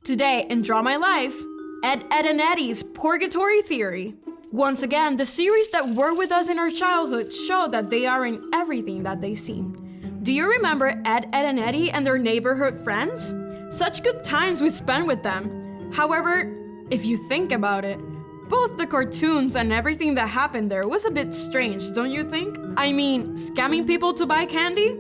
Today in Draw My Life, Ed, and Eddy's Purgatory Theory. Once again, the series that were with us in our childhood show that they aren't everything that they seem. Do you remember Ed, and Eddy and their neighborhood friends? Such good times we spent with them. However, if you think about it, both the cartoons and everything that happened there was a bit strange, don't you think? I mean, scamming people to buy candy?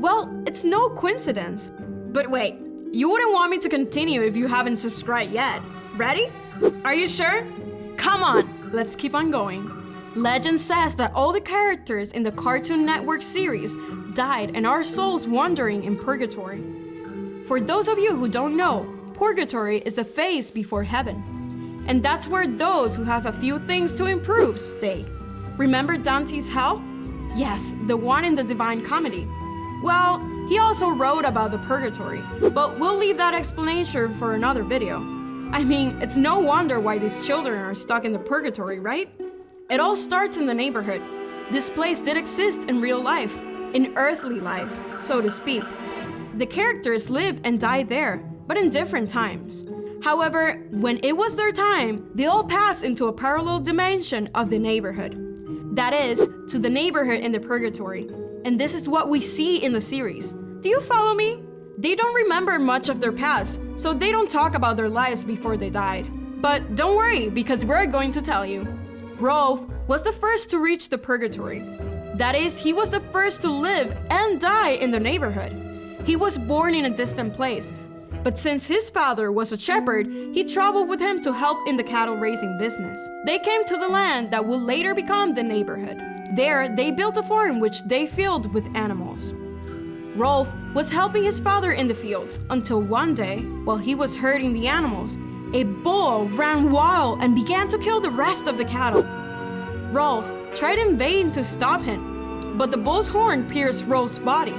Well, it's no coincidence. But wait, you wouldn't want me to continue if you haven't subscribed yet. Ready? Are you sure? Come on, let's keep on going. Legend says that all the characters in the Cartoon Network series died and our souls wandering in purgatory. For those of you who don't know, purgatory is the phase before heaven. And that's where those who have a few things to improve stay. Remember Dante's hell? Yes, the one in the Divine Comedy. Well, he also wrote about the purgatory, but we'll leave that explanation for another video. I mean, it's no wonder why these children are stuck in the purgatory, right? It all starts in the neighborhood. This place did exist in real life, in earthly life, so to speak. The characters live and die there, but in different times. However, when it was their time, they all passed into a parallel dimension of the neighborhood. That is, to the neighborhood in the purgatory. And this is what we see in the series. Do you follow me? They don't remember much of their past, so they don't talk about their lives before they died. But don't worry, because we're going to tell you. Rolf was the first to reach the purgatory. That is, he was the first to live and die in the neighborhood. He was born in a distant place, but since his father was a shepherd, he traveled with him to help in the cattle raising business. They came to the land that would later become the neighborhood. There, they built a farm which they filled with animals. Rolf was helping his father in the fields until one day, while he was herding the animals, a bull ran wild and began to kill the rest of the cattle. Rolf tried in vain to stop him, but the bull's horn pierced Rolf's body.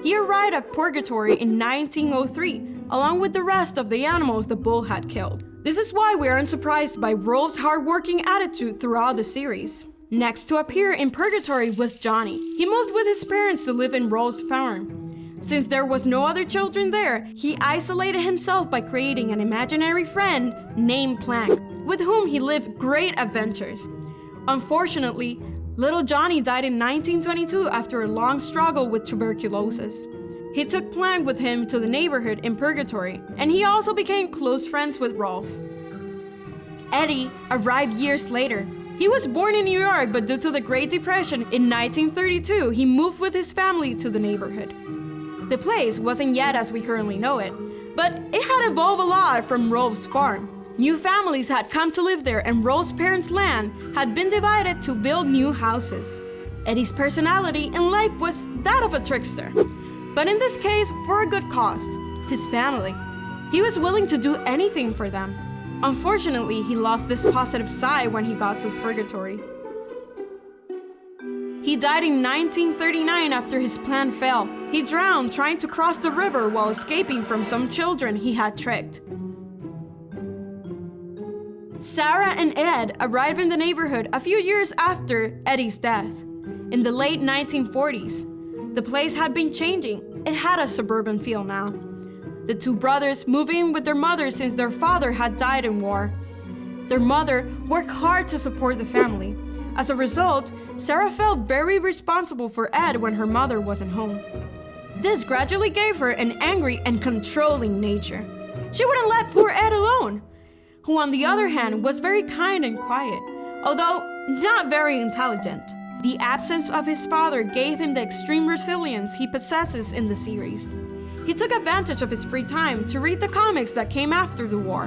He arrived at Purgatory in 1903, along with the rest of the animals the bull had killed. This is why we aren't surprised by Rolf's hardworking attitude throughout the series. Next to appear in Purgatory was Johnny. He moved with his parents to live in Rolf's farm. Since there was no other children there, he isolated himself by creating an imaginary friend named Plank, with whom he lived great adventures. Unfortunately, little Johnny died in 1922 after a long struggle with tuberculosis. He took Plank with him to the neighborhood in Purgatory, and he also became close friends with Rolf. Eddy arrived years later. He was born in New York, but due to the Great Depression in 1932, he moved with his family to the neighborhood. The place wasn't yet as we currently know it, but it had evolved a lot from Rolf's farm. New families had come to live there, and Rolf's parents' land had been divided to build new houses. Eddy's personality in life was that of a trickster, but in this case, for a good cause, his family. He was willing to do anything for them. Unfortunately, he lost this positive side when he got to Purgatory. He died in 1939 after his plan failed. He drowned trying to cross the river while escaping from some children he had tricked. Sarah and Ed arrived in the neighborhood a few years after Eddy's death. In the late 1940s, the place had been changing. It had a suburban feel now. The two brothers moved in with their mother since their father had died in war. Their mother worked hard to support the family. As a result, Sarah felt very responsible for Ed when her mother wasn't home. This gradually gave her an angry and controlling nature. She wouldn't let poor Ed alone, who on the other hand was very kind and quiet, although not very intelligent. The absence of his father gave him the extreme resilience he possesses in the series. He took advantage of his free time to read the comics that came after the war.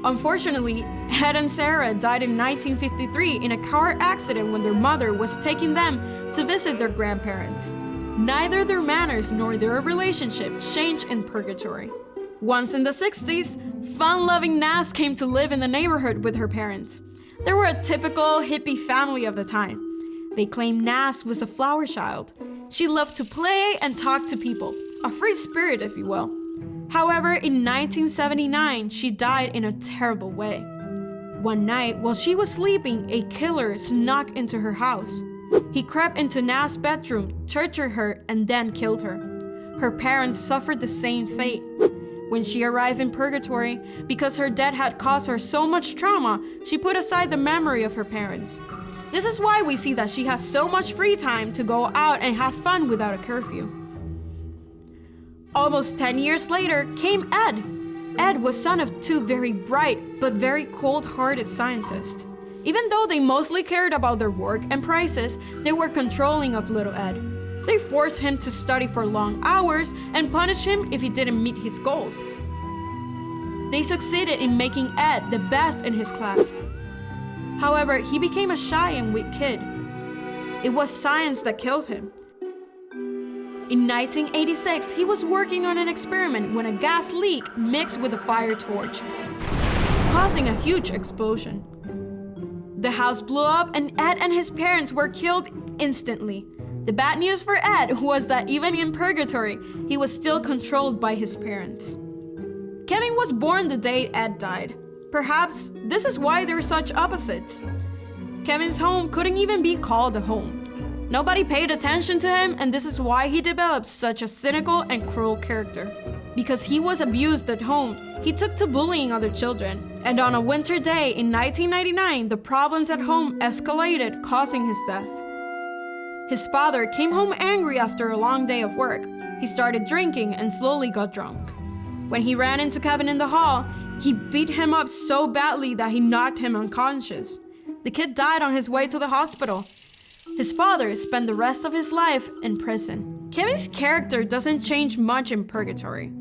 Unfortunately, Ed and Sarah died in 1953 in a car accident when their mother was taking them to visit their grandparents. Neither their manners nor their relationship changed in Purgatory. Once in the 60s, fun-loving Nast came to live in the neighborhood with her parents. They were a typical hippie family of the time. They claimed Nast was a flower child. She loved to play and talk to people, a free spirit, if you will. However, in 1979, she died in a terrible way. One night, while she was sleeping, a killer snuck into her house. He crept into Nast's bedroom, tortured her, and then killed her. Her parents suffered the same fate. When she arrived in Purgatory, because her death had caused her so much trauma, she put aside the memory of her parents. This is why we see that she has so much free time to go out and have fun without a curfew. Almost 10 years later came Ed. Ed was son of two very bright but very cold-hearted scientists. Even though they mostly cared about their work and prizes, they were controlling of little Ed. They forced him to study for long hours and punished him if he didn't meet his goals. They succeeded in making Ed the best in his class. However, he became a shy and weak kid. It was science that killed him. In 1986, he was working on an experiment when a gas leak mixed with a fire torch, causing a huge explosion. The house blew up and Ed and his parents were killed instantly. The bad news for Ed was that even in Purgatory, he was still controlled by his parents. Kevin was born the day Ed died. Perhaps this is why they're such opposites. Kevin's home couldn't even be called a home. Nobody paid attention to him, and this is why he developed such a cynical and cruel character. Because he was abused at home, he took to bullying other children. And on a winter day in 1999, the problems at home escalated, causing his death. His father came home angry after a long day of work. He started drinking and slowly got drunk. When he ran into Kevin in the hall, he beat him up so badly that he knocked him unconscious. The kid died on his way to the hospital. His father spent the rest of his life in prison. Kevin's character doesn't change much in Purgatory.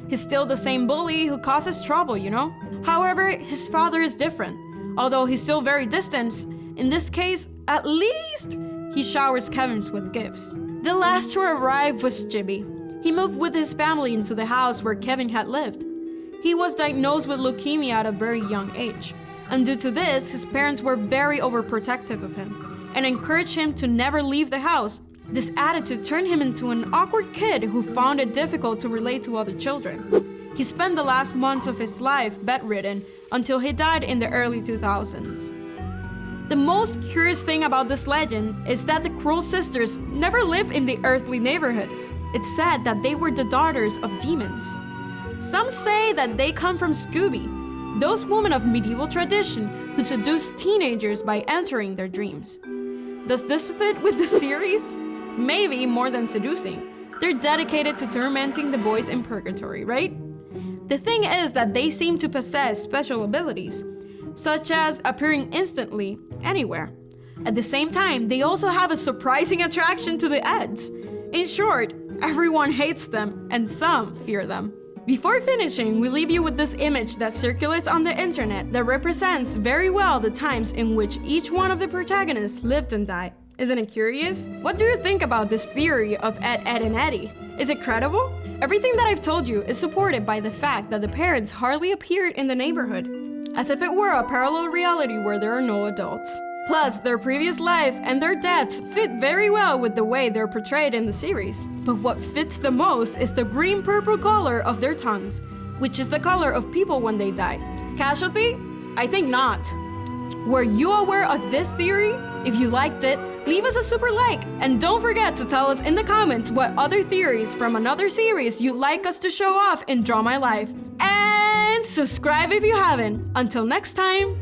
He's still the same bully who causes trouble, you know? However, his father is different. Although he's still very distant, in this case, at least, he showers Kevin with gifts. The last to arrive was Jimmy. He moved with his family into the house where Kevin had lived. He was diagnosed with leukemia at a very young age, and due to this, his parents were very overprotective of him and encouraged him to never leave the house. This attitude turned him into an awkward kid who found it difficult to relate to other children. He spent the last months of his life bedridden until he died in the early 2000s. The most curious thing about this legend is that the cruel sisters never lived in the earthly neighborhood. It's said that they were the daughters of demons. Some say that they come from Scooby, those women of medieval tradition who seduce teenagers by entering their dreams. Does this fit with the series? Maybe more than seducing. They're dedicated to tormenting the boys in Purgatory, right? The thing is that they seem to possess special abilities, such as appearing instantly anywhere. At the same time, they also have a surprising attraction to the Eds. In short, everyone hates them and some fear them. Before finishing, we leave you with this image that circulates on the internet that represents very well the times in which each one of the protagonists lived and died. Isn't it curious? What do you think about this theory of Ed, and Eddy? Is it credible? Everything that I've told you is supported by the fact that the parents hardly appeared in the neighborhood, as if it were a parallel reality where there are no adults. Plus, their previous life and their deaths fit very well with the way they're portrayed in the series. But what fits the most is the green-purple color of their tongues, which is the color of people when they die. Casualty? I think not. Were you aware of this theory? If you liked it, leave us a super like, and don't forget to tell us in the comments what other theories from another series you'd like us to show off in Draw My Life. And subscribe if you haven't. Until next time!